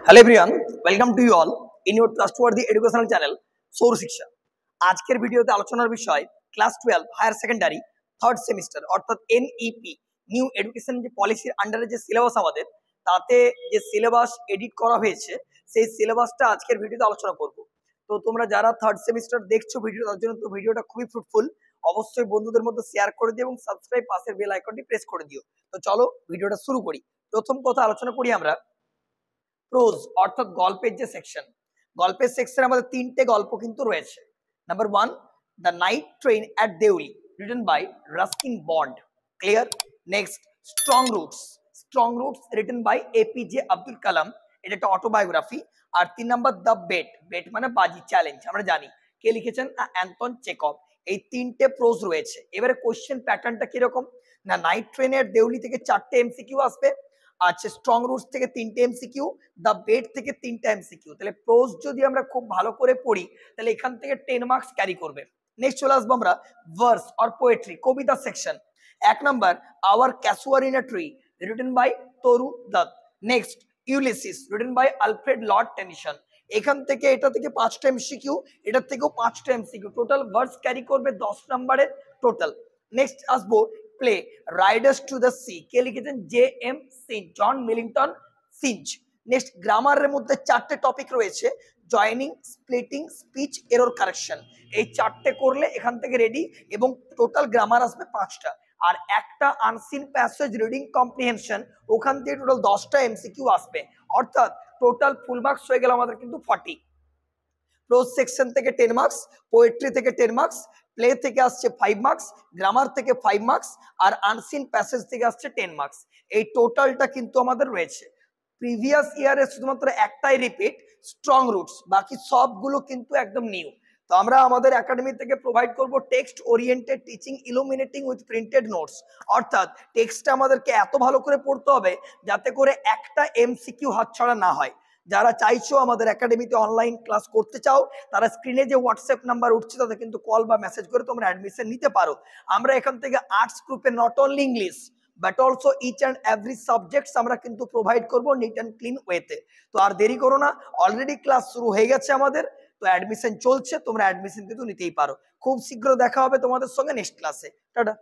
Hello everyone, welcome to you all in your trustworthy educational channel Saur Shiksha. आजकेर भिडियोते आलोचनार विषय class 12 higher secondary third semester अर्थात NEP new education যে পলিসির আন্ডারে যে সিলেবাস আমাদের তাতে যে সিলেবাস এডিট করা হয়েছে সেই সিলেবাসটা আজকের ভিডিওতে আলোচনা করব। তো তোমরা যারা থার্ড সেমিস্টার দেখছো ভিডিও তার জন্য তো ভিডিওটা খুবই ফ্রুটফুল, অবশ্যই বন্ধুদের মধ্যে শেয়ার করে দিও এবং সাবস্ক্রাইব পাশের বেল আইকনটি প্রেস করে দিও। তো চলো ভিডিওটা শুরু করি। প্রথম কথা আলোচনা করি আমরা প্রোজ অর্থাৎ গল্পের যে সেকশন। গল্পের সেকশনে আমাদের তিনটে গল্প কিন্তু রয়েছে। Number 1 the night train at Deoli written by Ruskin Bond, clear. Next strong roots written by APJ Abdul Kalam, এটা একটা অটোবায়োগ্রাফি। আর 3 নাম্বার দ্য বেট মানে বাজি চ্যালেঞ্জ, আমরা জানি কে লিখেছেন, অ্যান্টন চেকভ। এই তিনটে প্রোজ রয়েছে। এবারে কোশ্চেন প্যাটার্নটা কিরকম না, নাইট ট্রেনের দেউলি থেকে 4টে এমসিকিউ আসবে, আচ্ছা স্ট্রং রুটস থেকে 3টে এমসিকিউ, দ্য বেড থেকে 3টা এমসিকিউ। তাহলে প্রোজ যদি আমরা খুব ভালো করে পড়ি তাহলে এখান থেকে 10 মার্কস ক্যারি করবে। নেক্সট চলে আসবো আমরা ভার্স অর পোয়েট্রি কবিতা section. 1 number our casuarina tree written by Toru Dutt. Next Ulysses written by Alfred Lord Tennyson. এখান থেকে এটা থেকে 5টা এমসিকিউ, এটার থেকেও 5টা এমসিকিউ, টোটাল ভার্স ক্যারি করবে 10 নাম্বারের টোটাল। নেক্সট আসবো play riders to the sea, কে লিখেছেন J M Synge, John Millington Synge. Next গ্রামারের মধ্যে 4টে টপিক রয়েছে, joining, splitting, speech, error correction. এই 4টে করলে এখান থেকে রেডি এবং টোটাল গ্রামার আসবে 5টা। আর একটা আনসিন প্যাসেজ রিডিং কম্প্রিহেনশন, ওখান থেকে টোটাল 10টা এমসিকিউ আসবে, অর্থাৎ টোটাল ফুল মার্কস হয়ে গেল আমাদের কিন্তু 40। প্রোজ সেকশন থেকে 10 মার্কস, পোয়েট্রি থেকে 10 মার্কস, প্লে থেকে আসছে 5 মার্কস, গ্রামার থেকে 5 মার্কস, আর আনসিন প্যাসেজ থেকে আসছে 10 মার্কস। এই টোটালটা কিন্তু আমাদের রয়েছে। প্রিভিয়াস ইয়ারে শুধুমাত্র একটাই রিপিট, স্ট্রং রুটস, বাকি সবগুলো কিন্তু একদম নিউ। তো আমরা আমাদের একাডেমি থেকে প্রোভাইড করব text oriented teaching illuminating with printed notes, অর্থাৎ টেক্সটটা আমাদেরকে এত ভালো করে পড়তে হবে যাতে করে একটা এমসিকিউ হাতছাড়া না হয়। যারা চাইছো আমাদের একাডেমিতে অনলাইন ক্লাস করতে চাও তারা স্ক্রিনে যে হোয়াটসঅ্যাপ নাম্বার উঠছে তাতে কিন্তু কল বা মেসেজ করে তোমরা অ্যাডমিশন নিতে পারো। আমরা এখান থেকে আর্টস গ্রুপে not only English but also each and every subjects আমরা কিন্তু প্রোভাইড করব নিট অ্যান্ড ক্লিন ওয়েতে। তো আর দেরি করো না, অলরেডি ক্লাস শুরু হয়ে গেছে আমাদের, তো অ্যাডমিশন চলছে, তোমরা অ্যাডমিশন কিন্তু নিতেই পারো। খুব শীঘ্র দেখা হবে তোমাদের সঙ্গে নেক্সট ক্লাসে। টাটা।